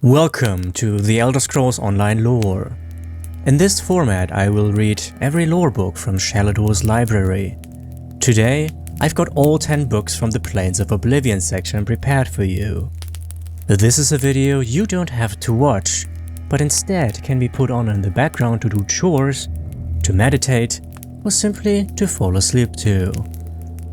Welcome to the Elder Scrolls Online lore. In this format I will read every lore book from Shalidor's library. Today I've got all 10 books from the Planes of Oblivion section prepared for you. This is a video you don't have to watch, but instead can be put on in the background to do chores, to meditate, or simply to fall asleep to.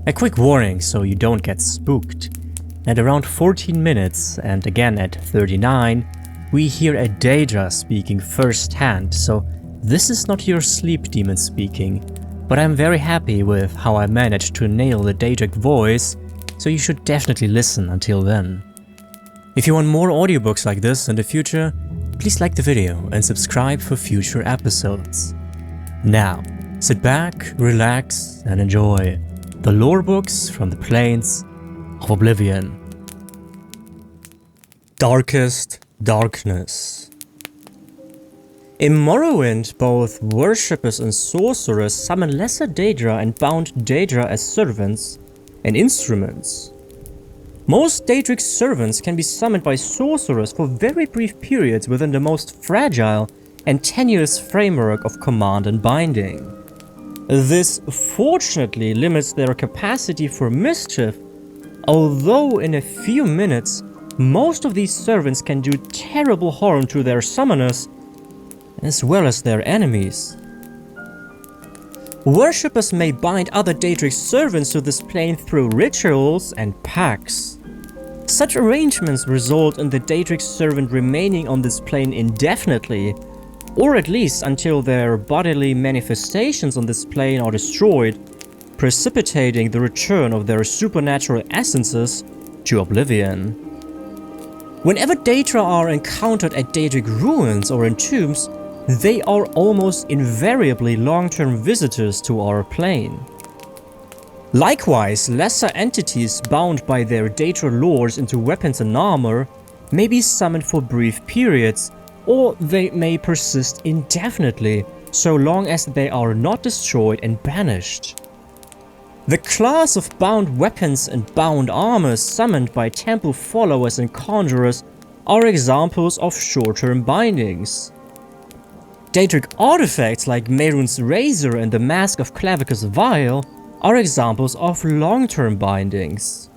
A quick warning so you don't get spooked. At around 14 minutes, and again at 39, we hear a Daedra speaking firsthand, so this is not your sleep demon speaking, but I'm very happy with how I managed to nail the Daedric voice, so you should definitely listen until then. If you want more audiobooks like this in the future, please like the video and subscribe for future episodes. Now, sit back, relax, and enjoy the lore books from the Planes of Oblivion. Darkest Darkness. In Morrowind, both worshippers and sorcerers summon lesser Daedra and bound Daedra as servants and instruments. Most Daedric servants can be summoned by sorcerers for very brief periods within the most fragile and tenuous framework of command and binding. This fortunately limits their capacity for mischief, although in a few minutes, most of these servants can do terrible harm to their summoners, as well as their enemies. Worshippers may bind other Daedric servants to this plane through rituals and pacts. Such arrangements result in the Daedric servant remaining on this plane indefinitely, or at least until their bodily manifestations on this plane are destroyed, precipitating the return of their supernatural essences to Oblivion. Whenever Daedra are encountered at Daedric ruins or in tombs, they are almost invariably long-term visitors to our plane. Likewise, lesser entities bound by their Daedra lores into weapons and armor may be summoned for brief periods, or they may persist indefinitely, so long as they are not destroyed and banished. The class of bound weapons and bound armor summoned by temple followers and conjurers are examples of short-term bindings. Daedric artifacts like Mehrunes Razor and the Mask of Clavicus Vile are examples of long-term bindings.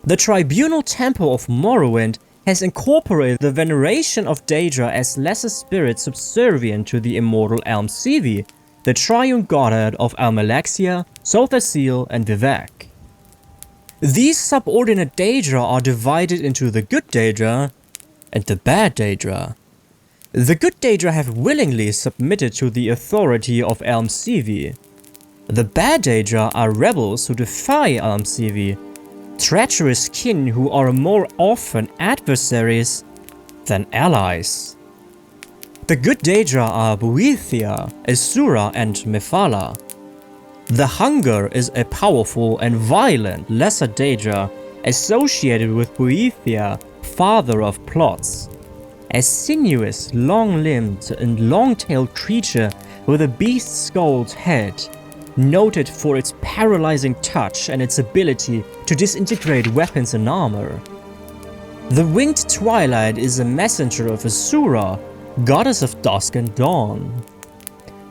The Tribunal Temple of Morrowind has incorporated the veneration of Daedra as lesser spirits subservient to the immortal Almsivi, the triune godhead of Almalexia, Solthaseel, and Vivec. These subordinate Daedra are divided into the good Daedra and the bad Daedra. The good Daedra have willingly submitted to the authority of Almsivi. The bad Daedra are rebels who defy Almsivi, treacherous kin who are more often adversaries than allies. The good Daedra are Boethia, Asura, and Mephala. The Hunger is a powerful and violent lesser Daedra associated with Boethia, father of plots. A sinuous, long-limbed and long-tailed creature with a beast skulled head, noted for its paralyzing touch and its ability to disintegrate weapons and armor. The Winged Twilight is a messenger of Asura, goddess of dusk and dawn.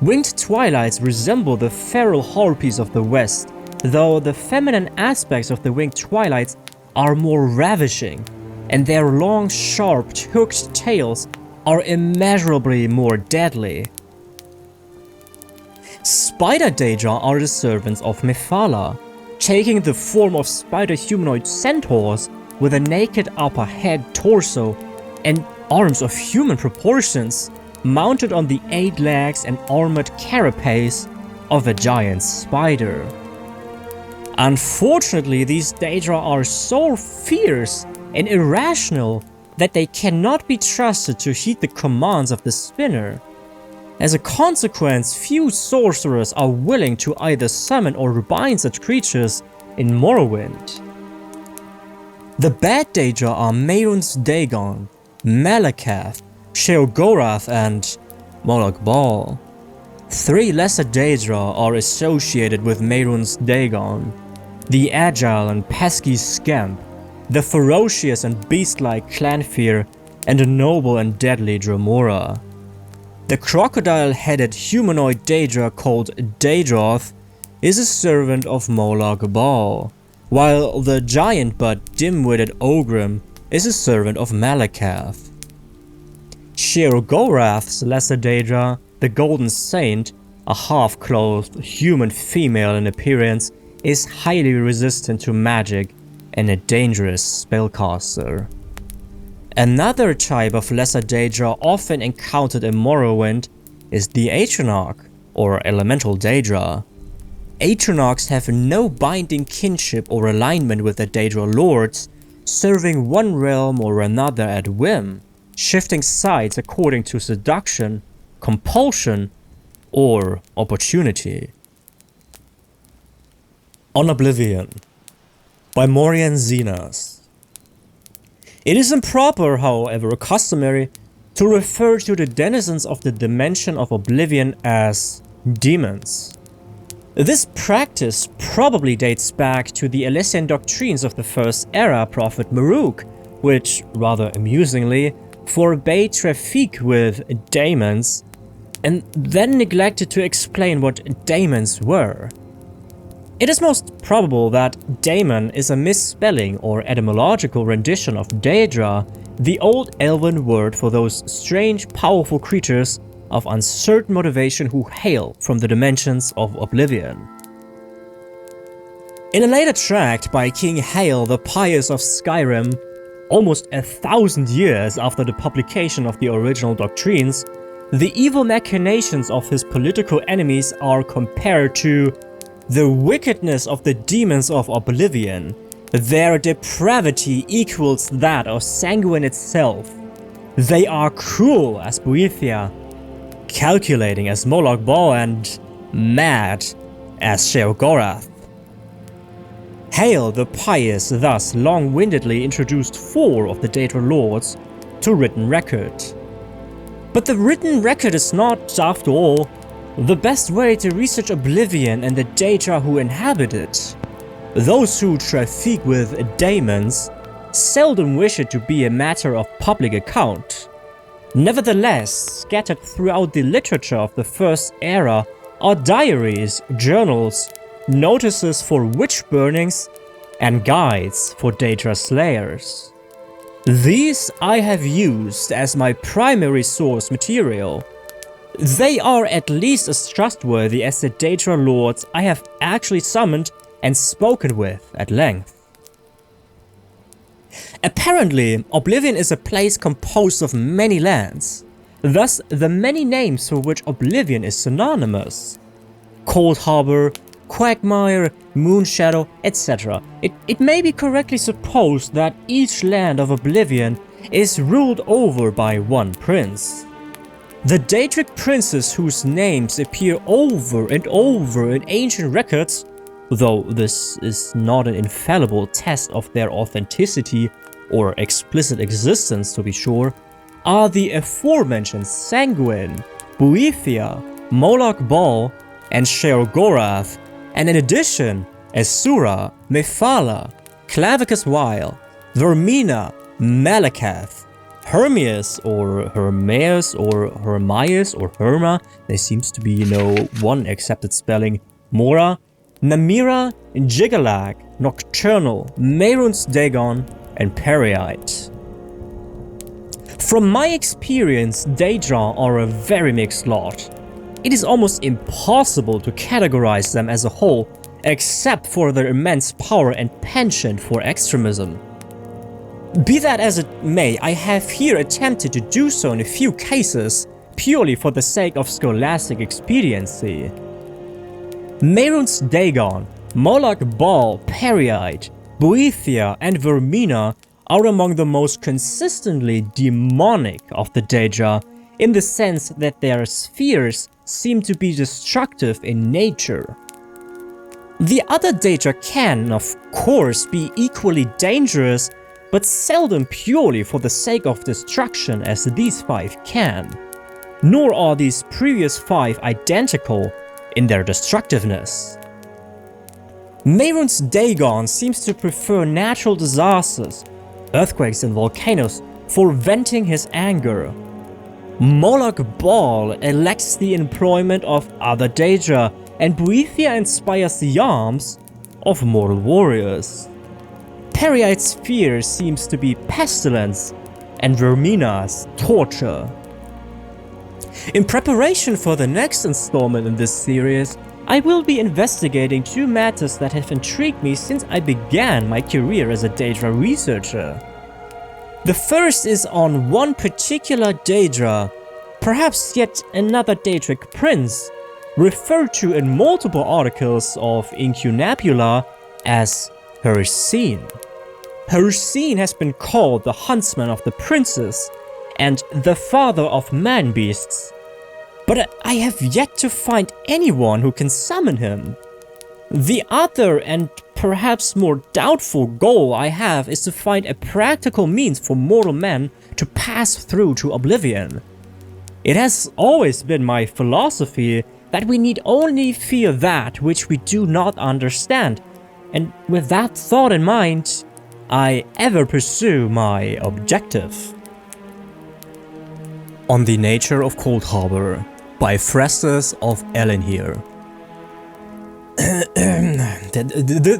Winged Twilights resemble the feral harpies of the West, though the feminine aspects of the Winged Twilights are more ravishing, and their long, sharp, hooked tails are immeasurably more deadly. Spider Daedra are the servants of Mephala, taking the form of spider humanoid centaurs with a naked upper head, torso, and arms of human proportions, mounted on the 8 legs and armored carapace of a giant spider. Unfortunately, these Daedra are so fierce and irrational that they cannot be trusted to heed the commands of the spinner. As a consequence, few sorcerers are willing to either summon or bind such creatures in Morrowind. The bad Daedra are Mehrunes Dagon, Malakath, Sheogorath, and Moloch Bal. 3 lesser Daedra are associated with Mehrunes Dagon: the agile and pesky Scamp, the ferocious and beast-like Clanfear, and a noble and deadly Dromora. The crocodile-headed humanoid Daedra called Daedroth is a servant of Moloch Baal, while the giant but dim-witted Ogrim is a servant of Malakath. Sheogorath's lesser Daedra, the Golden Saint, a half-clothed human female in appearance, is highly resistant to magic and a dangerous spellcaster. Another type of lesser Daedra often encountered in Morrowind is the Atronach, or Elemental Daedra. Atronachs have no binding kinship or alignment with the Daedra Lords, serving one realm or another at whim, shifting sides according to seduction, compulsion, or opportunity. On Oblivion by Morian Zenas. It is improper, however customary, to refer to the denizens of the dimension of Oblivion as demons. This practice probably dates back to the Elysian doctrines of the First Era prophet Maruk, which, rather amusingly, forbade traffic with daemons, and then neglected to explain what daemons were. It is most probable that daemon is a misspelling or etymological rendition of Daedra, the old elven word for those strange, powerful creatures of uncertain motivation who hail from the dimensions of Oblivion. In a later tract by King Hael the Pious of Skyrim, almost 1,000 years after the publication of the original doctrines, the evil machinations of his political enemies are compared to the wickedness of the demons of Oblivion. Their depravity equals that of Sanguine itself. They are cruel as Boethia, calculating as Moloch Baal, and mad as Sheogorath. Hael the Pious thus long-windedly introduced 4 of the Daedra Lords to written record. But the written record is not, after all, the best way to research Oblivion and the Daedra who inhabit it. Those who traffic with daemons seldom wish it to be a matter of public account. Nevertheless, scattered throughout the literature of the First Era are diaries, journals, notices for witch burnings, and guides for Daedra slayers. These I have used as my primary source material. They are at least as trustworthy as the Daedra Lords I have actually summoned and spoken with at length. Apparently, Oblivion is a place composed of many lands, thus the many names for which Oblivion is synonymous. Coldharbour, Quagmire, Moonshadow, etc. It may be correctly supposed that each land of Oblivion is ruled over by one prince. The Daedric princes whose names appear over and over in ancient records, though this is not an infallible test of their authenticity or explicit existence to be sure, are the aforementioned Sanguine, Boethia, Moloch Baal, and Sheogorath, and in addition, Asura, Mephala, Clavicus Vile, Vermina, Malakath, Hermias or Hermaeus or Hermias or Herma, there seems to be no one accepted spelling, Mora, Namira, Jigalag, Nocturnal, Mehrunes Dagon, and Periite. From my experience, Daedra are a very mixed lot. It is almost impossible to categorize them as a whole, except for their immense power and penchant for extremism. Be that as it may, I have here attempted to do so in a few cases, purely for the sake of scholastic expediency. Mehrunes Dagon, Moloch Baal, Periite, Boethia, and Vermina are among the most consistently demonic of the Daedra, in the sense that their spheres seem to be destructive in nature. The other Daedra can, of course, be equally dangerous, but seldom purely for the sake of destruction as these 5 can. Nor are these previous 5 identical in their destructiveness. Mehrunes Dagon seems to prefer natural disasters, earthquakes and volcanoes, for venting his anger. Moloch Ball elects the employment of other Daedra, and Boethia inspires the arms of mortal warriors. Periite's fear seems to be pestilence, and Vermina's torture. In preparation for the next installment in this series, I will be investigating two matters that have intrigued me since I began my career as a Daedra researcher. The first is on one particular Daedra, perhaps yet another Daedric prince, referred to in multiple articles of Incunabula as Hircine. Hircine has been called the huntsman of the princes and the father of man-beasts, but I have yet to find anyone who can summon him. The other and perhaps more doubtful goal I have is to find a practical means for mortal men to pass through to Oblivion. It has always been my philosophy that we need only fear that which we do not understand, and with that thought in mind, I ever pursue my objective. On the Nature of Coldharbour by Frestus of Elenhir.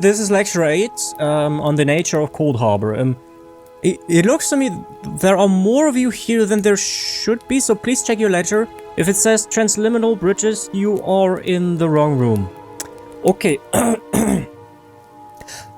This is lecture 8 on the Nature of Coldharbour. It looks to me there are more of you here than there should be, so please check your ledger. If it says transliminal bridges, you are in the wrong room. Okay.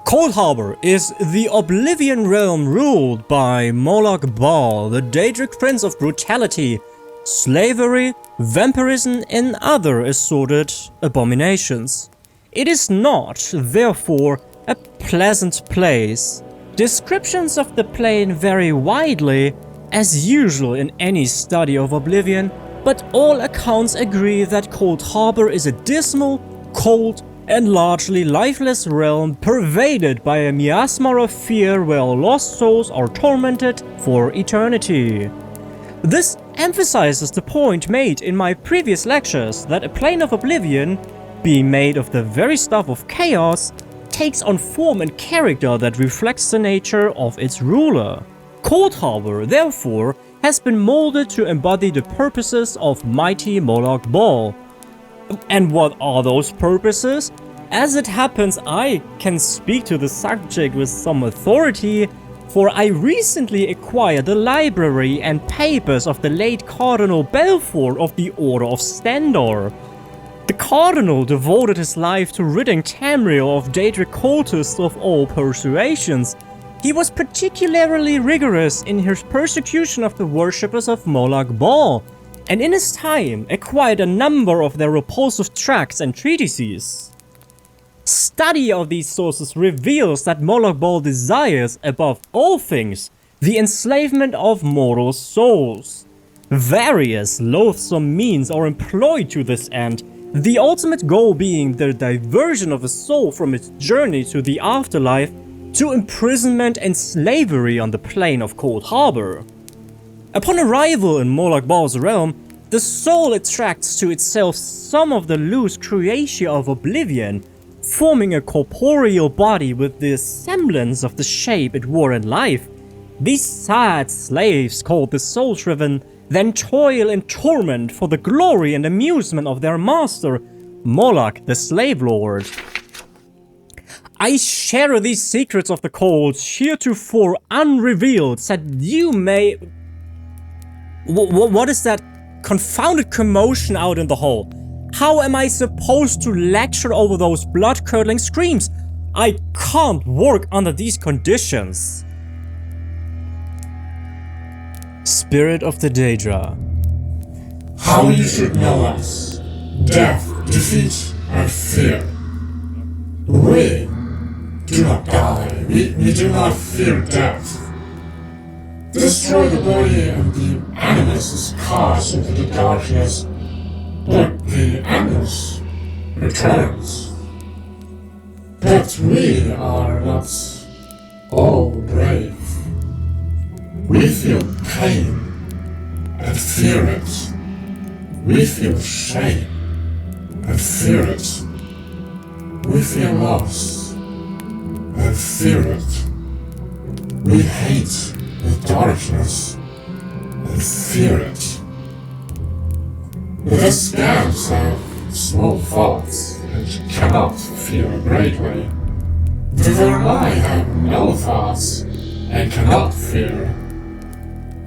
Coldharbour is the Oblivion realm ruled by Moloch Ball, the Daedric prince of brutality, slavery, vampirism, and other assorted abominations. It is not, therefore, a pleasant place. Descriptions of the plane vary widely, as usual in any study of Oblivion, but all accounts agree that Coldharbour is a dismal, cold, and largely lifeless realm pervaded by a miasma of fear where lost souls are tormented for eternity. This emphasizes the point made in my previous lectures that a plane of Oblivion, being made of the very stuff of chaos, takes on form and character that reflects the nature of its ruler. Coldharbour, therefore, has been molded to embody the purposes of mighty Moloch Ball. And what are those purposes? As it happens, I can speak to the subject with some authority, for I recently acquired the library and papers of the late Cardinal Belfort of the Order of Stendarr. The Cardinal devoted his life to ridding Tamriel of Daedric cultists of all persuasions. He was particularly rigorous in his persecution of the worshippers of Moloch Ball, and in his time acquired a number of their repulsive tracts and treatises. Study of these sources reveals that Moloch Ball desires, above all things, the enslavement of mortal souls. Various loathsome means are employed to this end, the ultimate goal being the diversion of a soul from its journey to the afterlife to imprisonment and slavery on the plane of Coldharbour. Upon arrival in Moloch Ball's realm, the soul attracts to itself some of the loose creatia of Oblivion, forming a corporeal body with the semblance of the shape it wore in life. These sad slaves, called the Soul-Driven, then toil in torment for the glory and amusement of their master, Moloch the Slave Lord. I share these secrets of the cold, heretofore unrevealed, so that you may... What is that confounded commotion out in the hall? How am I supposed to lecture over those blood-curdling screams? I can't work under these conditions. Spirit of the Daedra. How you should know us. Death, defeat, and fear. We do not die. We do not fear death. Destroy the body and the animus is cast into the darkness, but the animus returns. But we are not all brave. We feel pain and fear it. We feel shame and fear it. We feel loss and fear it. We hate the darkness and fear it. The scabs have small thoughts and cannot fear greatly. The Vermai have no thoughts and cannot fear.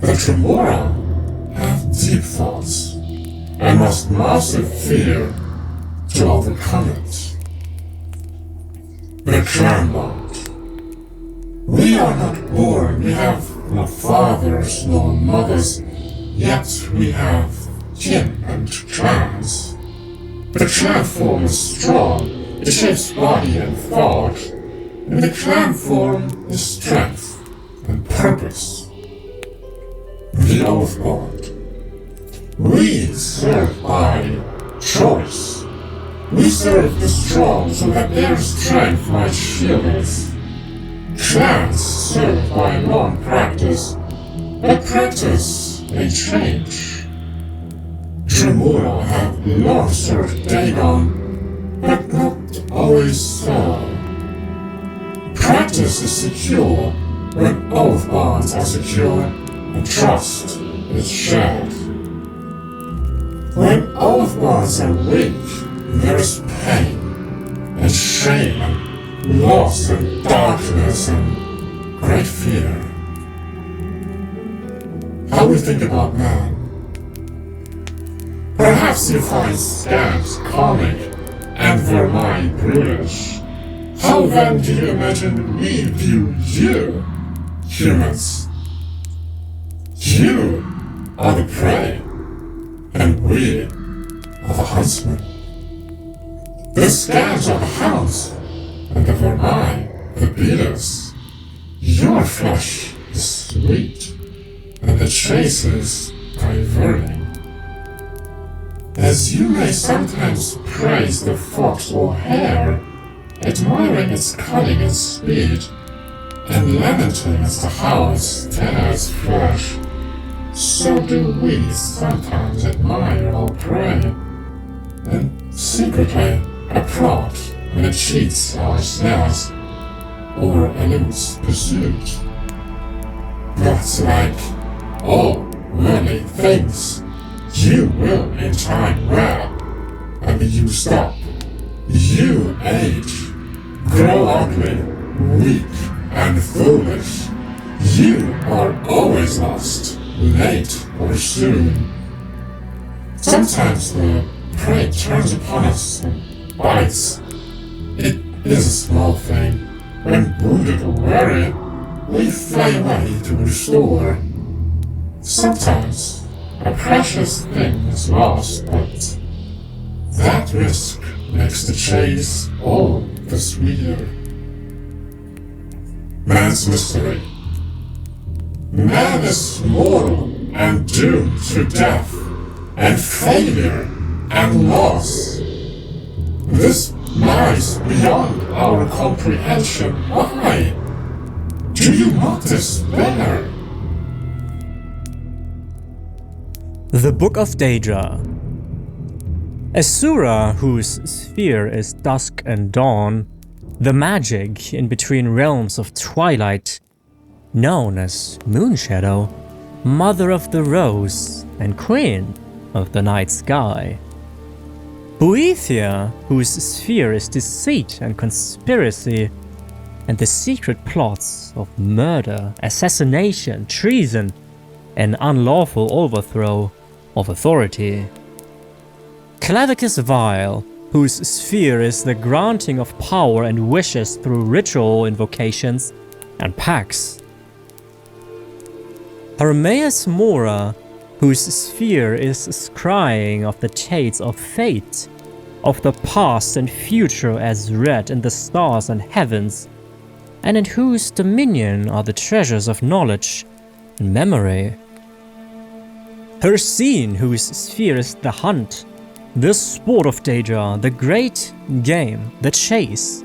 The Tremora have deep thoughts and must master fear to overcome it. The clan bond. We are not born, we have no fathers nor mothers, yet we have kin and clans. The clan form is strong, it shapes body and thought, and the clan form is strength and purpose. The oath bond. We serve by choice. We serve the strong so that their strength might shield us. Clans serve by long practice, but practice may change. Tremora have long served Dagon, but not always so. Practice is secure when oath bonds are secure and trust is shared. When oath bonds are weak, there is pain and shame and loss and darkness and great fear. How we think about man. Perhaps you find scabs comic and Vermai brutish. How then do you imagine we view you, humans? You are the prey, and we are the huntsmen. The scabs are the hounds, and the Vermai the beaters. Your flesh is sweet, and the chase is diverting. As you may sometimes praise the fox or hare, admiring its cunning and speed, and lamenting as the hounds tear its flesh, so do we sometimes admire our prey, and secretly applaud when it cheats our snares, or eludes pursuit. But like all worldly things, you will in time wear, and you stop, you age, grow ugly, weak and foolish. You are always lost, late or soon. Sometimes the prey turns upon us and bites. It is a small thing. When wounded or weary, we fly away to restore. Sometimes a precious thing is lost, but that risk makes the chase all the sweeter. Man's mystery. Man is mortal and doomed to death, and failure, and loss. This lies beyond our comprehension. Why? Do you not despair? The Book of Daedra. Asura, whose sphere is dusk and dawn, the magic in between realms of twilight, known as Moonshadow, mother of the rose and queen of the night sky. Boethia, whose sphere is deceit and conspiracy, and the secret plots of murder, assassination, treason, and unlawful overthrow of authority. Clavicus Vile, whose sphere is the granting of power and wishes through ritual invocations and pacts. Hermaeus Mora, whose sphere is scrying of the tates of fate, of the past and future as read in the stars and heavens, and in whose dominion are the treasures of knowledge and memory. Hircine, whose sphere is the hunt, the sport of Daedra, the great game, the chase,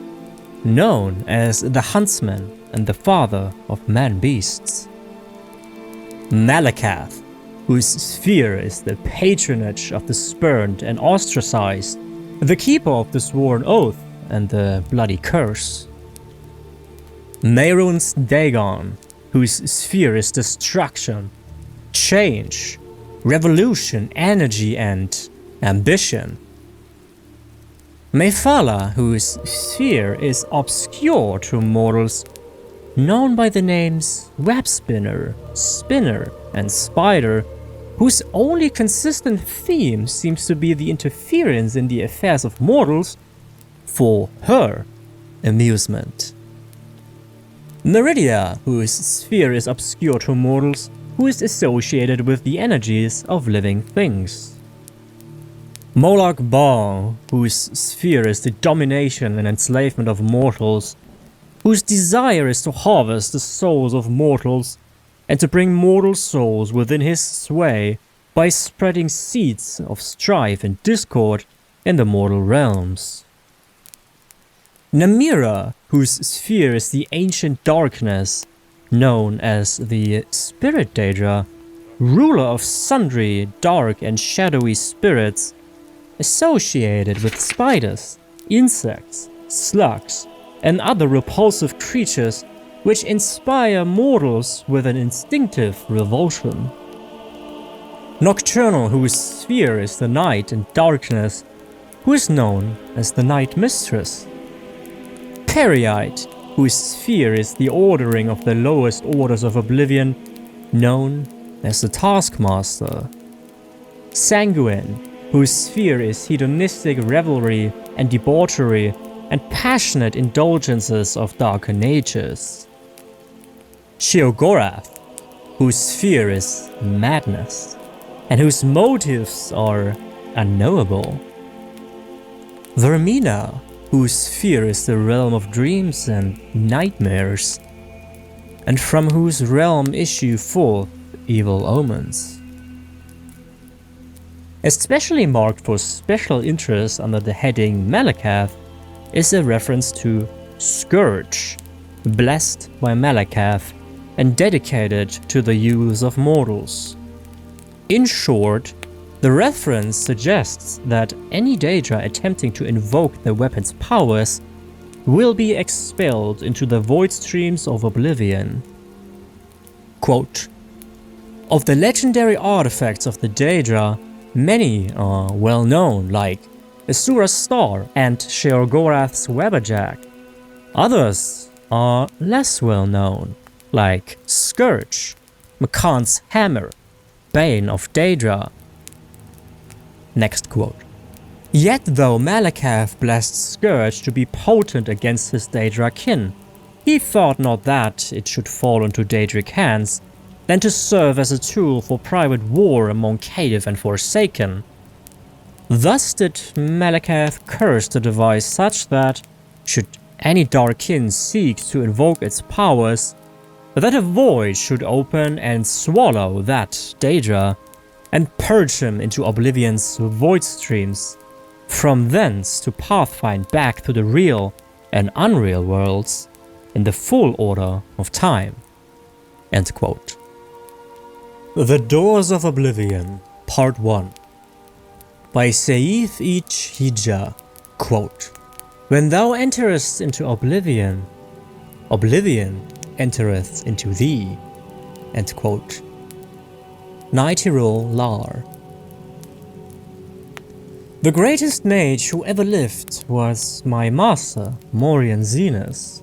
known as the huntsman and the father of man-beasts. Malakath, whose sphere is the patronage of the spurned and ostracized, the keeper of the sworn oath and the bloody curse. Mehrunes Dagon, whose sphere is destruction, change, revolution, energy, and ambition. Mephala, whose sphere is obscure to mortals, known by the names Web Spinner, Spinner, and Spider, whose only consistent theme seems to be the interference in the affairs of mortals for her amusement. Meridia, whose sphere is obscure to mortals, who is associated with the energies of living things. Moloch Baal, whose sphere is the domination and enslavement of mortals, whose desire is to harvest the souls of mortals and to bring mortal souls within his sway by spreading seeds of strife and discord in the mortal realms. Namira, whose sphere is the ancient darkness, known as the Spirit Daedra, ruler of sundry dark and shadowy spirits, associated with spiders, insects, slugs, and other repulsive creatures which inspire mortals with an instinctive revulsion. Nocturnal, whose sphere is the night and darkness, who is known as the Night Mistress. Periite, whose sphere is the ordering of the lowest orders of Oblivion, known as the Taskmaster. Sanguine, whose sphere is hedonistic revelry and debauchery and passionate indulgences of darker natures. Sheogorath, whose sphere is madness, and whose motives are unknowable. Vermina, whose sphere is the realm of dreams and nightmares, and from whose realm issue forth evil omens. Especially marked for special interest under the heading Malakath is a reference to Scourge, blessed by Malakath and dedicated to the use of mortals. In short, the reference suggests that any Daedra attempting to invoke the weapon's powers will be expelled into the void streams of Oblivion. Quote, "Of the legendary artifacts of the Daedra, many are well known, like Asura's Star and Sheogorath's Webberjack. Others are less well known, like Scourge, Makan's Hammer, Bane of Daedra." Next quote. "Yet though Malakath blessed Scourge to be potent against his Daedra kin, he thought not that it should fall into Daedric hands, than to serve as a tool for private war among Cave and Forsaken. Thus did Malakath curse the device such that, should any dark kin seek to invoke its powers, that a void should open and swallow that Daedra, and purge him into Oblivion's void streams, from thence to pathfind back to the real and unreal worlds in the full order of time." End quote. The Doors of Oblivion, Part 1 by Seif Ich Hija. Quote, "When thou enterest into Oblivion, Oblivion entereth into thee." End quote. Nature Lore. The greatest mage who ever lived was my master, Morian Zenus.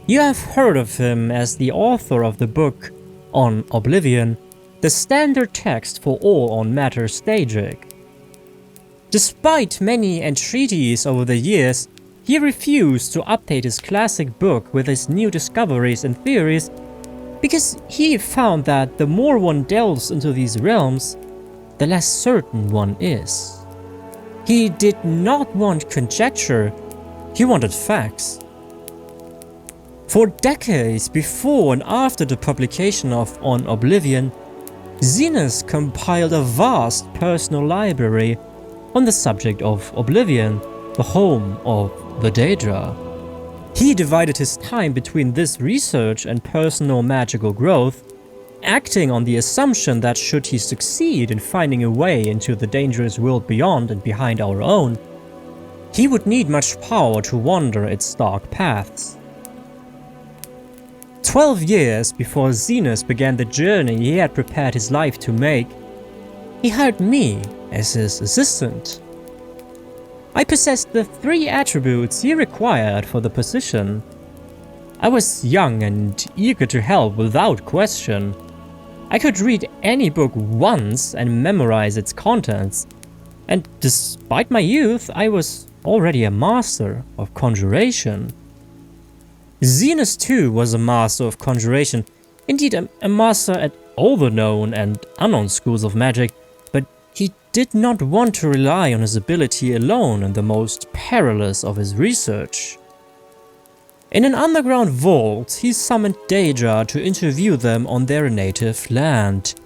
You have heard of him as the author of the book on Oblivion, the standard text for all on matters Daedric. Despite many entreaties over the years, he refused to update his classic book with his new discoveries and theories because he found that the more one delves into these realms, the less certain one is. He did not want conjecture, he wanted facts. For decades before and after the publication of On Oblivion, Zenus compiled a vast personal library on the subject of Oblivion, the home of the Daedra. He divided his time between this research and personal magical growth, acting on the assumption that should he succeed in finding a way into the dangerous world beyond and behind our own, he would need much power to wander its dark paths. 12 years before Zenos began the journey he had prepared his life to make, he hired me as his assistant. I possessed the 3 attributes he required for the position. I was young and eager to help without question. I could read any book once and memorize its contents, and despite my youth, I was already a master of conjuration. Zenos too was a master of conjuration, indeed a master at all the known and unknown schools of magic, but he did not want to rely on his ability alone in the most perilous of his research. In an underground vault, he summoned Daedra to interview them on their native land.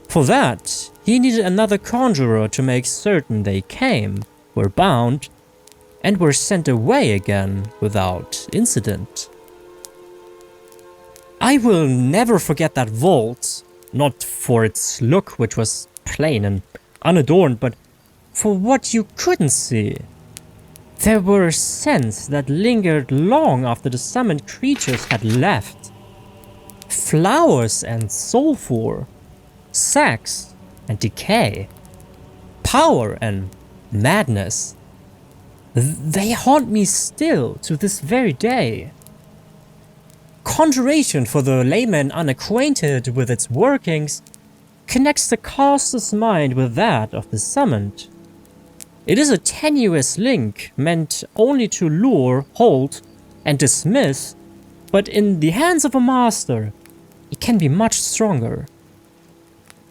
For that, he needed another conjurer to make certain they came, were bound, and were sent away again without incident. I will never forget that vault, not for its look, which was plain and unadorned, but for what you couldn't see. There were scents that lingered long after the summoned creatures had left. Flowers and sulfur, sex and decay, power and madness. They haunt me still to this very day. Conjuration, for the layman unacquainted with its workings, connects the caster's mind with that of the summoned. It is a tenuous link meant only to lure, hold, and dismiss, but in the hands of a master, it can be much stronger.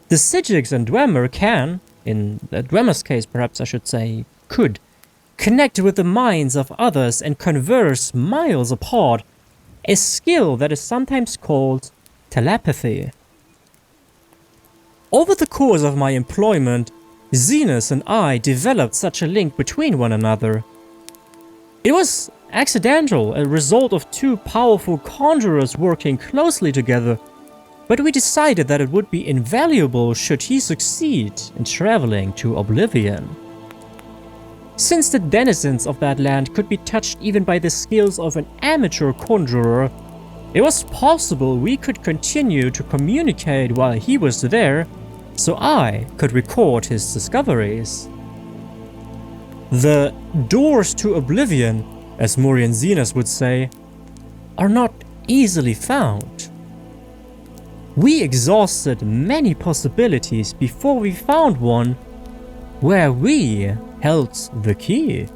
The Psijics and Dwemer can, in the Dwemer's case perhaps I should say, could, connect with the minds of others and converse miles apart, a skill that is sometimes called telepathy. Over the course of my employment, Zenos and I developed such a link between one another. It was accidental, a result of 2 powerful conjurers working closely together, but we decided that it would be invaluable should he succeed in traveling to Oblivion. Since the denizens of that land could be touched even by the skills of an amateur conjurer, it was possible we could continue to communicate while he was there, so I could record his discoveries. The doors to Oblivion, as Morian Zenos would say, are not easily found. We exhausted many possibilities before we found one where we held the key.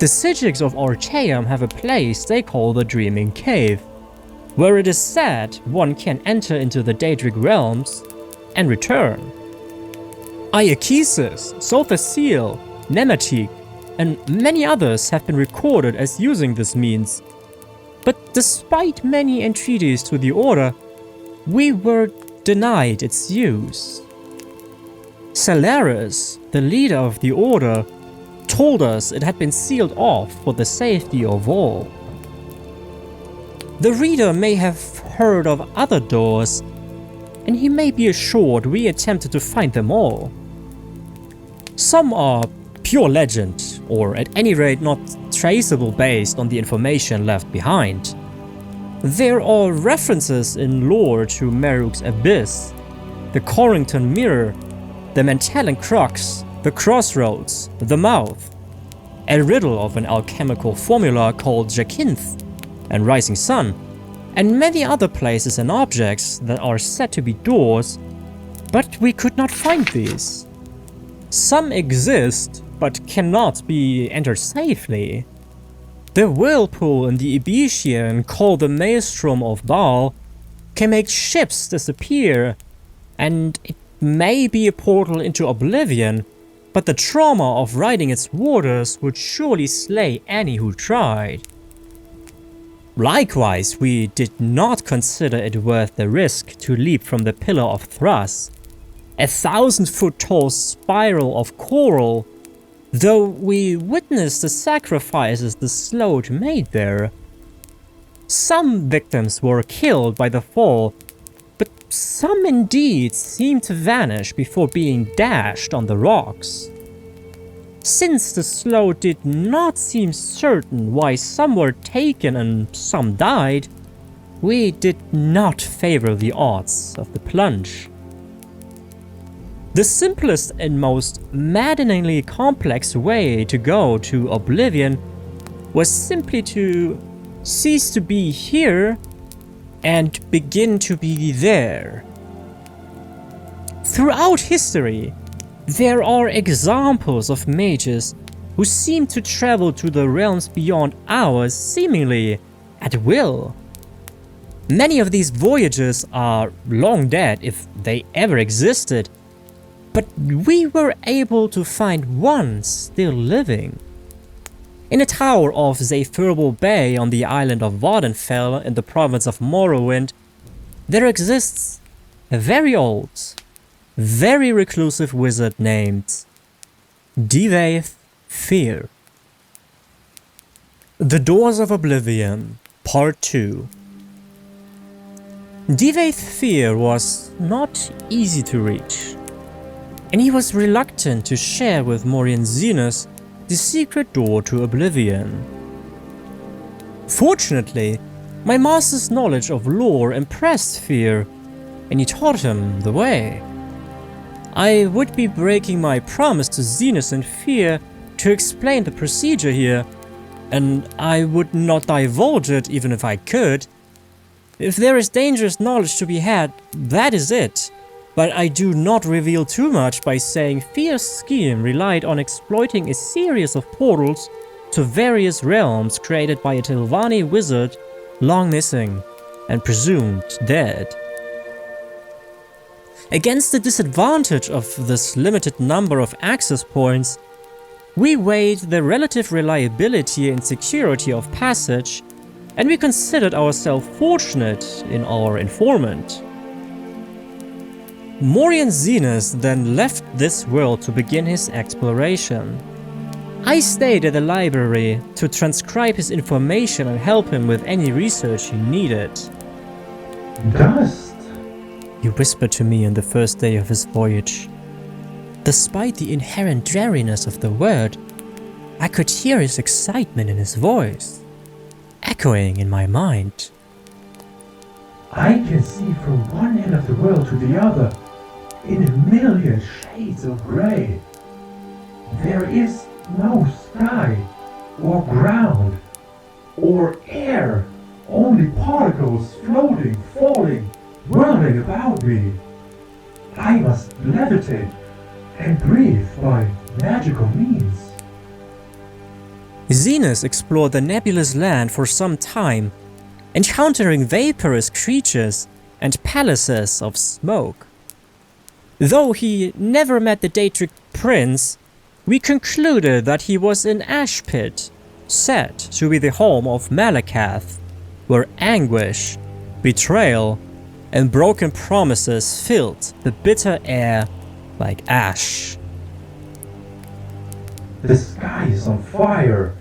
The Psijics of Archaeum have a place they call the Dreaming Cave, where it is said one can enter into the Daedric realms and return. Iakesis, Sothasiel, Nematik, and many others have been recorded as using this means, but despite many entreaties to the Order, we were denied its use. Celeris, the leader of the Order, told us it had been sealed off for the safety of all. The reader may have heard of other doors, and he may be assured we attempted to find them all. Some are pure legend, or at any rate not traceable based on the information left behind. There are references in lore to Meruk's Abyss, the Corrington Mirror, the Mentallen Crux, the Crossroads, the Mouth, a riddle of an alchemical formula called Jacinth, and Rising Sun, and many other places and objects that are said to be doors, but we could not find these. Some exist, but cannot be entered safely. The whirlpool in the Ebesian, called the Maelstrom of Baal, can make ships disappear, and it may be a portal into Oblivion, but the trauma of riding its waters would surely slay any who tried. Likewise, we did not consider it worth the risk to leap from the Pillar of Thras, a 1,000-foot tall spiral of coral, though we witnessed the sacrifices the Sloat made there. Some victims were killed by the fall, but some indeed seemed to vanish before being dashed on the rocks. Since the slow did not seem certain why some were taken and some died, we did not favor the odds of the plunge. The simplest and most maddeningly complex way to go to Oblivion was simply to cease to be here and begin to be there. Throughout history, there are examples of mages who seem to travel to the realms beyond ours seemingly at will. Many of these voyages are long dead if they ever existed, but we were able to find one still living. In a tower off Zephyrbal Bay on the island of Vardenfell in the province of Morrowind, there exists a very old, very reclusive wizard named Divaith Fear. The Doors of Oblivion, Part 2. Divaith Fear was not easy to reach, and he was reluctant to share with Morian Zenus the secret door to Oblivion. Fortunately, my master's knowledge of lore impressed Fear, and he taught him the way. I would be breaking my promise to Zenus and Fear to explain the procedure here, and I would not divulge it even if I could. If there is dangerous knowledge to be had, that is it. But I do not reveal too much by saying Fear's scheme relied on exploiting a series of portals to various realms created by a Telvanni wizard long missing and presumed dead. Against the disadvantage of this limited number of access points, we weighed the relative reliability and security of passage, and we considered ourselves fortunate in our informant. Morian Zenus then left this world to begin his exploration. I stayed at the library to transcribe his information and help him with any research he needed. Dust? He whispered to me on the first day of his voyage. Despite the inherent dreariness of the word, I could hear his excitement in his voice, echoing in my mind. I can see from one end of the world to the other, in a million shades of grey. There is no sky, or ground, or air, only particles floating, falling, whirling about me. I must levitate and breathe by magical means. Zenus explored the nebulous land for some time, encountering vaporous creatures and palaces of smoke. Though he never met the Daedric prince, we concluded that he was in Ashpit, said to be the home of Malakath, where anguish, betrayal, and broken promises filled the bitter air like ash. The sky is on fire,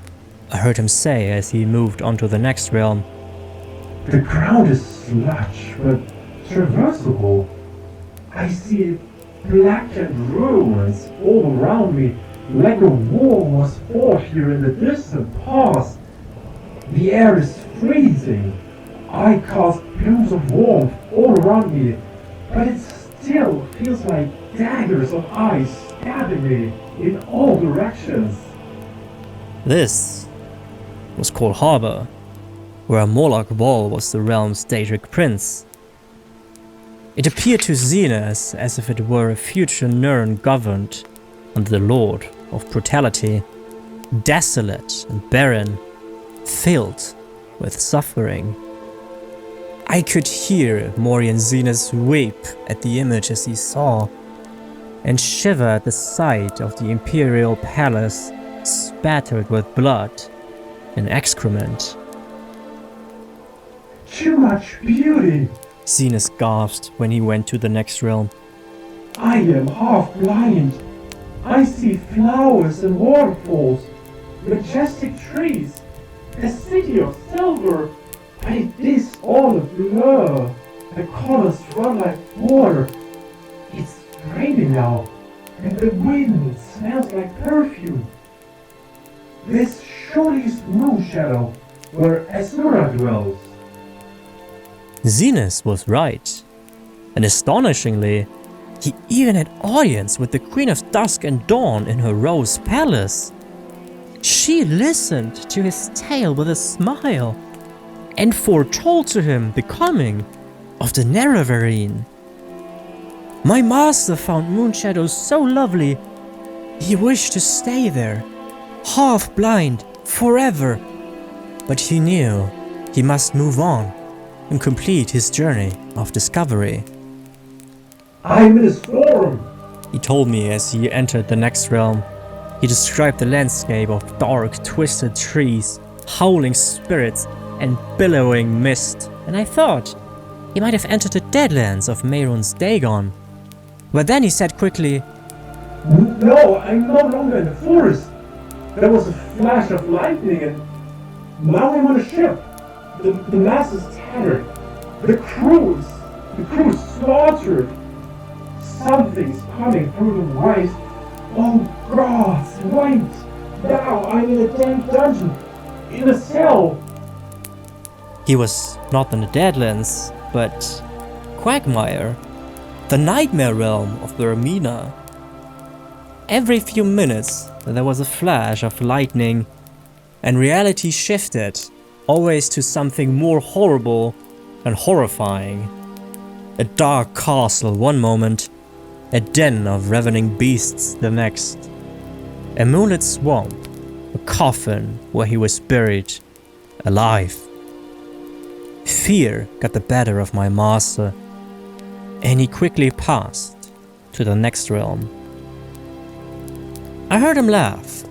I heard him say as he moved on to the next realm. the ground is sludge, but traversable. I see blackened ruins all around me, like a war was fought here in the distant past. The air is freezing. I cast plumes of warmth all around me, but it still feels like daggers of ice stabbing me in all directions. This was Coldharbour, where Moloch Ball was the realm's Daedric prince. It appeared to Zenus as if it were a future Nirn governed under the Lord of Brutality, desolate and barren, filled with suffering. I could hear Morian Zenus weep at the images he saw, and shiver at the sight of the Imperial Palace spattered with blood and excrement. Too much beauty! Zenus gasped when he went to the next realm. I am half blind. I see flowers and waterfalls, majestic trees, a city of silver, but it is all a blur. The colors run like water. It's raining now, and the wind smells like perfume. This surely is Moon Shadow, where Asura dwells. Zenith was right. And astonishingly, he even had audience with the Queen of Dusk and Dawn in her Rose Palace. She listened to his tale with a smile and foretold to him the coming of the Nerevarine. My master found Moon Shadow so lovely, he wished to stay there, half blind, forever. But he knew he must move on and complete his journey of discovery. I'm in a storm! He told me as he entered the next realm. He described the landscape of dark, twisted trees, howling spirits, and billowing mist, and I thought he might have entered the Deadlands of Mehrunes Dagon. But then he said quickly, No, I'm no longer in the forest. There was a flash of lightning and now I'm on a ship. The mast is tattered. The crew is slaughtered. Something's coming through the waves. Oh gods, wait! Now I'm in a damn dungeon. In a cell. He was not in the Deadlands, but Quagmire, the nightmare realm of the Ramina. Every few minutes there was a flash of lightning, and reality shifted, always to something more horrible and horrifying. A dark castle one moment, a den of ravening beasts the next. A moonlit swamp, a coffin where he was buried, alive. Fear got the better of my master, and he quickly passed to the next realm. I heard him laugh.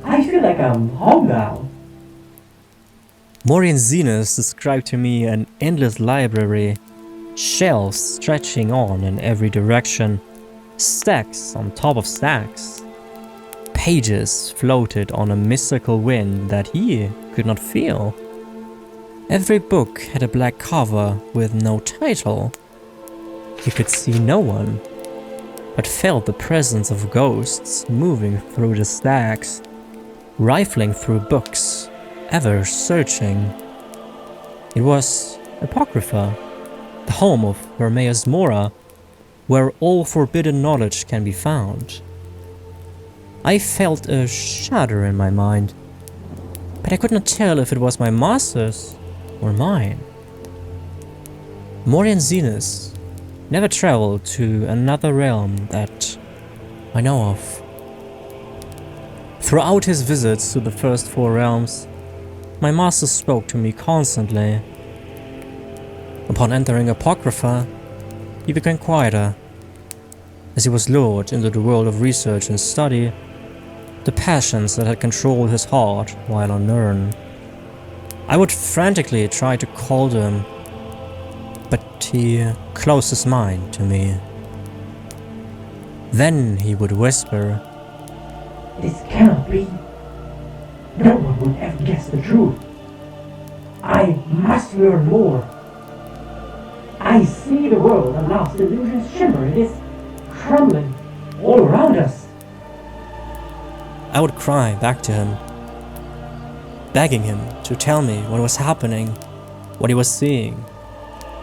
I feel like I'm home now. Morian Zenith described to me an endless library, shelves stretching on in every direction, stacks on top of stacks. Pages floated on a mystical wind that he could not feel. Every book had a black cover with no title. He could see no one, but felt the presence of ghosts moving through the stacks, rifling through books, ever searching. It was Apocrypha, the home of Hermaeus Mora, where all forbidden knowledge can be found. I felt a shudder in my mind, but I could not tell if it was my master's or mine. Morian Zenith never traveled to another realm that I know of. Throughout his visits to the first four realms, my master spoke to me constantly. Upon entering Apocrypha, he became quieter. As he was lured into the world of research and study, the passions that had controlled his heart while on Nirn. I would frantically try to call to him, but he closed his mind to me. Then he would whisper, This cannot be. No one will ever guess the truth. I must learn more. I see the world and lost illusions shimmer. It is crumbling all around us. I would cry back to him, begging him to tell me what was happening, what he was seeing,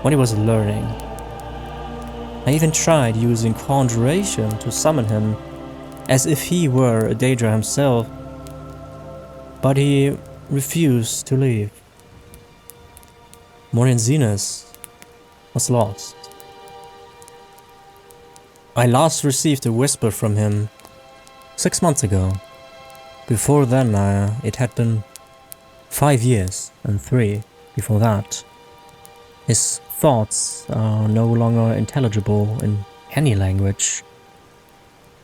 what he was learning. I even tried using conjuration to summon him, as if he were a Daedra himself, but he refused to leave. Morian Zenith was lost. I last received a whisper from him 6 months ago. Before then, it had been 5 years and 3 before that. His thoughts are no longer intelligible in any language.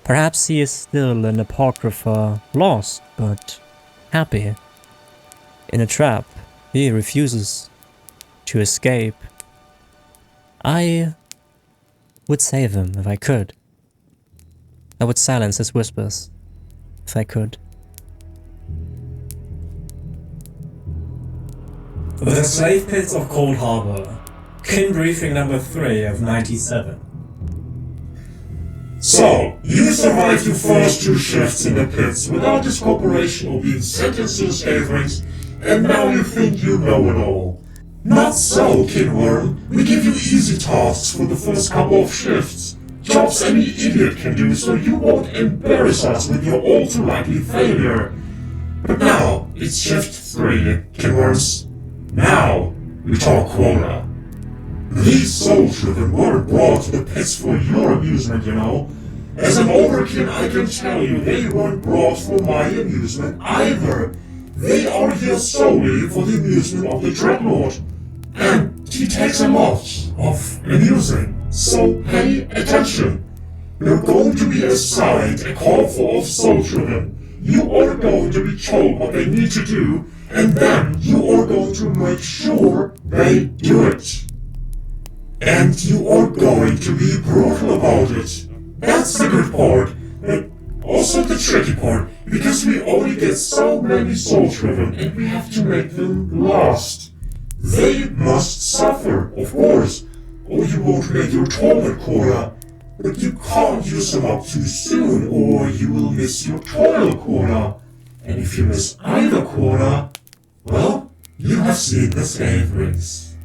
Perhaps he is still in Apocrypha, lost but happy. In a trap, he refuses to escape. I would save him if I could. I would silence his whispers if I could. The Slave Pits of Coldharbour, Kin Briefing number 3 of 97. So, you survived your first 2 shifts in the pits without this corporation or being sentenced to the slave rings, and now you think you know it all. Not so, Kidworm. We give you easy tasks for the first couple of shifts. Jobs any idiot can do, so you won't embarrass us with your all too likely failure. But now, it's shift 3, Kidworms. Now, we talk quota. These soul children weren't brought to the pits for your amusement, you know. As an Overkin, I can tell you they weren't brought for my amusement either. They are here solely for the amusement of the Dreadlord. And he takes a lot of amusing. So pay attention. You're going to be assigned a corps of soul children. You are going to be told what they need to do, and then you are going to make sure they do it. And you are going to be brutal about it. That's the good part, but also the tricky part, because we only get so many soul children and we have to make them last. They must suffer, of course, or you won't make your torment quota, but you can't use them up too soon or you will miss your toil quota. And if you miss either quota, well, you have seen the slave rings.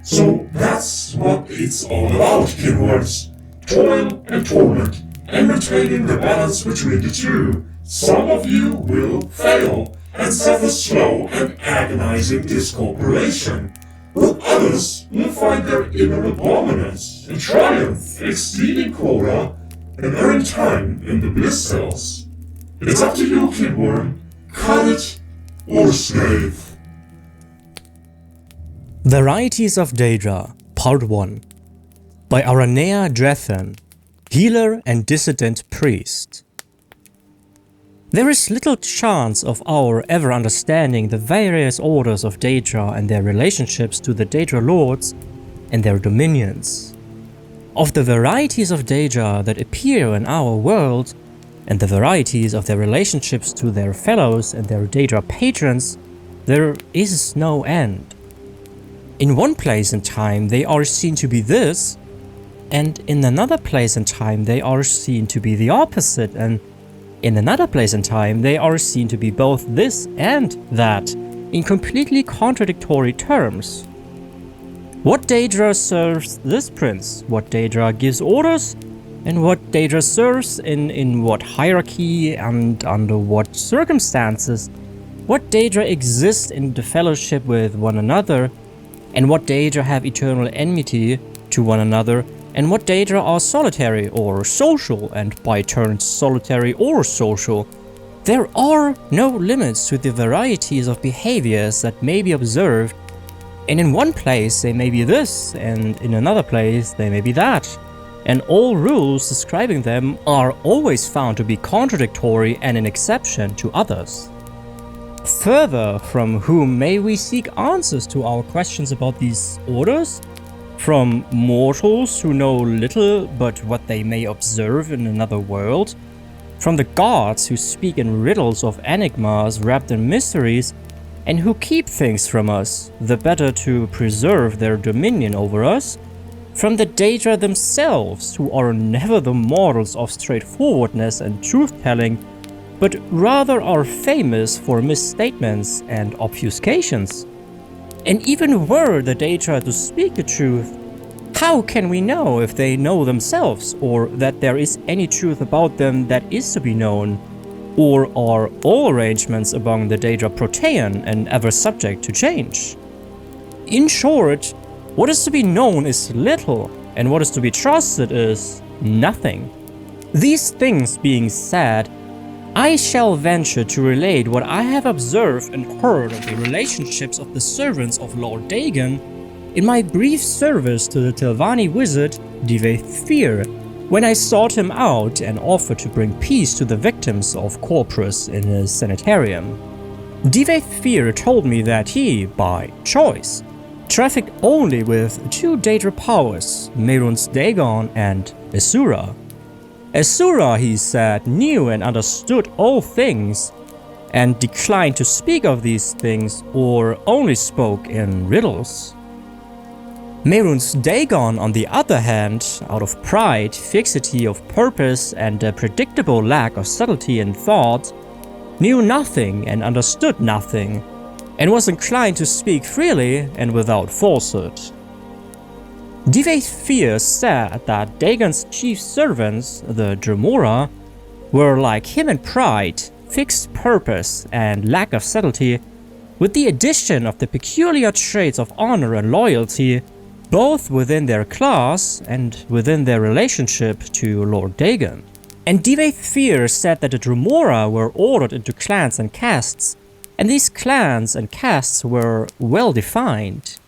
So that's what it's all about, Kidworms. Toil and torment, and maintaining the balance between the two. Some of you will fail, and suffer slow and agonizing discorporation, but others will find their inner abominance and triumph, exceeding quota, and earn time in the bliss cells. It's up to you, Kidworm. Cut it or slave. Varieties of Daedra, Part 1 by Aranea Drethan, Healer and Dissident Priest. There is little chance of our ever understanding the various orders of Daedra and their relationships to the Daedra Lords and their dominions. Of the varieties of Daedra that appear in our world, and the varieties of their relationships to their fellows and their Daedra patrons, there is no end. In one place in time they are seen to be this, and in another place in time they are seen to be the opposite, and in another place in time they are seen to be both this and that, in completely contradictory terms. What Daedra serves this prince? What Daedra gives orders? And what Daedra serves in what hierarchy and under what circumstances? What Daedra exist in the fellowship with one another? And what Daedra have eternal enmity to one another, and what Daedra are solitary or social, and by turns solitary or social. There are no limits to the varieties of behaviors that may be observed, and in one place they may be this, and in another place they may be that, and all rules describing them are always found to be contradictory and an exception to others. Further, from whom may we seek answers to our questions about these orders? From mortals who know little but what they may observe in another world? From the gods who speak in riddles of enigmas wrapped in mysteries, and who keep things from us, the better to preserve their dominion over us? From the Daedra themselves, who are never the models of straightforwardness and truth-telling, but rather are famous for misstatements and obfuscations? And even were the Daedra to speak the truth, how can we know if they know themselves, or that there is any truth about them that is to be known? Or are all arrangements among the Daedra protean and ever subject to change? In short, what is to be known is little, and what is to be trusted is nothing. These things being said, I shall venture to relate what I have observed and heard of the relationships of the servants of Lord Dagon in my brief service to the Telvanni wizard Divaethfir, when I sought him out and offered to bring peace to the victims of Corpus in his sanitarium. Divaethfir told me that he, by choice, trafficked only with 2 Daedra powers, Merun's Dagon and Asura. Asura, he said, knew and understood all things, and declined to speak of these things, or only spoke in riddles. Mehrunes Dagon, on the other hand, out of pride, fixity of purpose, and a predictable lack of subtlety in thought, knew nothing and understood nothing, and was inclined to speak freely and without falsehood. Divaith said that Dagon's chief servants, the Dremora, were like him in pride, fixed purpose, and lack of subtlety, with the addition of the peculiar traits of honor and loyalty, both within their class and within their relationship to Lord Dagon. And Divaith said that the Dremora were ordered into clans and castes, and these clans and castes were well defined.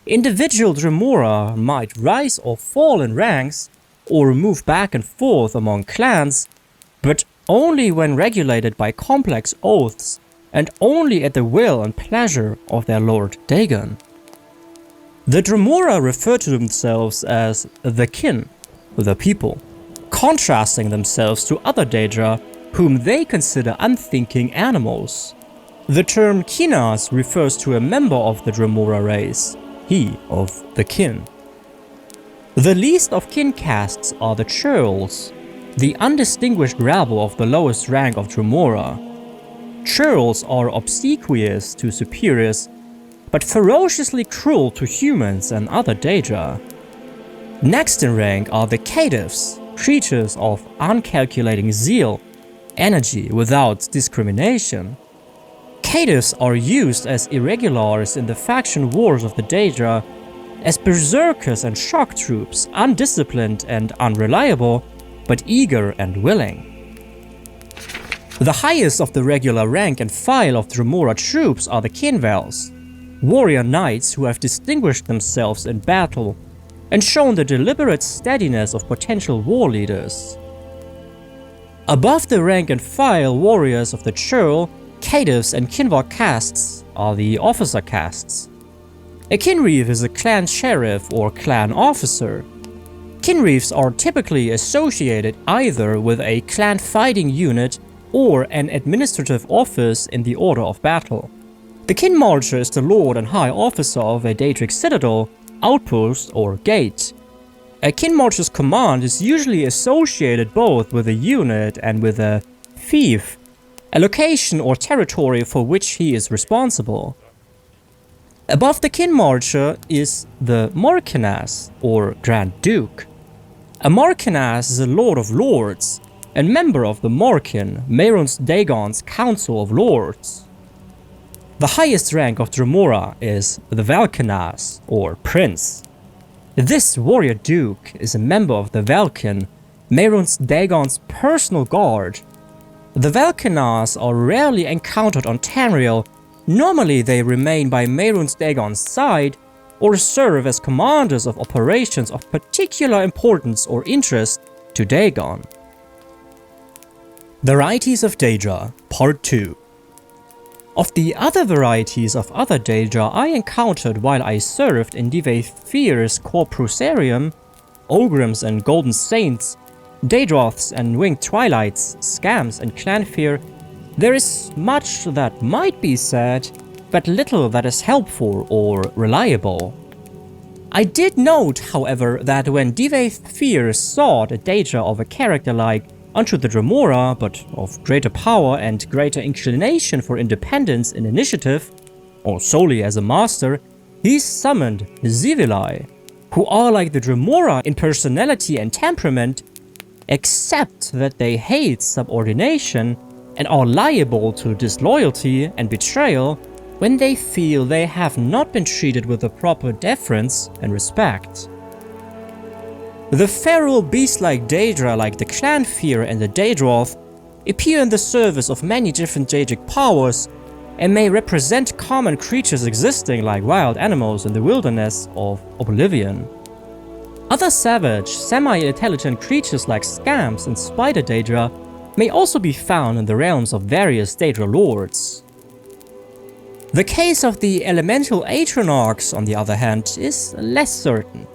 Individual Dremora might rise or fall in ranks, or move back and forth among clans, but only when regulated by complex oaths, and only at the will and pleasure of their Lord Dagon. The Dremora refer to themselves as the kin, the people, contrasting themselves to other Daedra, whom they consider unthinking animals. The term Kinas refers to a member of the Dremora race, he of the kin. The least of kin castes are the churls, the undistinguished rabble of the lowest rank of Dremora. Churls are obsequious to superiors, but ferociously cruel to humans and other Daedra. Next in rank are the caitiffs, creatures of uncalculating zeal, energy without discrimination. Caitiffs are used as irregulars in the faction wars of the Daedra, as berserkers and shock troops, undisciplined and unreliable, but eager and willing. The highest of the regular rank and file of Dremora troops are the Kinvals, warrior knights who have distinguished themselves in battle and shown the deliberate steadiness of potential war leaders. Above the rank and file warriors of the churl, caitiffs and kinvar castes are the officer castes. A kinreeve is a clan sheriff or clan officer. Kinreeves are typically associated either with a clan fighting unit or an administrative office in the order of battle. The Kinmarcher is the lord and high officer of a Daedric citadel, outpost, or gate. A Kinmarcher's command is usually associated both with a unit and with a fief, a location or territory for which he is responsible. Above the Kinmarcher is the Marquinas, or Grand Duke. A Marquinas is a Lord of Lords, and member of the Marquin, Mehrunes Dagon's Council of Lords. The highest rank of Dremora is the Valkinas, or Prince. This warrior duke is a member of the Valkin, Mehrunes Dagon's personal guard. The Valkinas are rarely encountered on Tamriel. Normally they remain by Mehrunes Dagon's side or serve as commanders of operations of particular importance or interest to Dagon. Varieties of Daedra, Part 2. Of the other varieties of other Daedra I encountered while I served in Divaith's Corpusarium, Ogrims and Golden Saints, Daedroths and Winged Twilights, Scams and Clanfear, there is much that might be said, but little that is helpful or reliable. I did note, however, that when Divaith sought a Daedra of a character like unto the Dremora, but of greater power and greater inclination for independence in initiative, or solely as a master, he summoned Zivilai, who are like the Dremora in personality and temperament, except that they hate subordination and are liable to disloyalty and betrayal when they feel they have not been treated with the proper deference and respect. The feral beast-like Daedra like the Clanfear and the Daedroth appear in the service of many different Daedric powers and may represent common creatures existing like wild animals in the wilderness of Oblivion. Other savage, semi-intelligent creatures like Scams and Spider Daedra may also be found in the realms of various Daedra lords. The case of the elemental Atronachs, on the other hand, is less certain.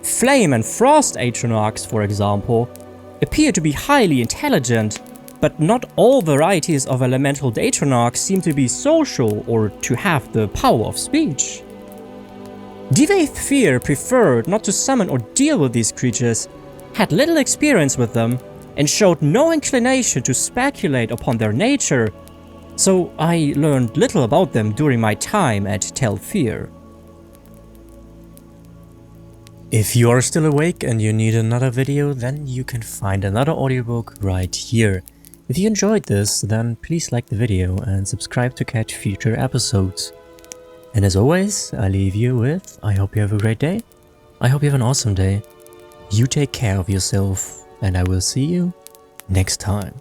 Flame and Frost Atronachs, for example, appear to be highly intelligent, but not all varieties of elemental Atronachs seem to be social or to have the power of speech. Fear preferred not to summon or deal with these creatures, had little experience with them, and showed no inclination to speculate upon their nature, so I learned little about them during my time at Telfir. If you are still awake and you need another video, then you can find another audiobook right here. If you enjoyed this, then please like the video and subscribe to catch future episodes. And as always, I leave you with, I hope you have a great day. I hope you have an awesome day. You take care of yourself, and I will see you next time.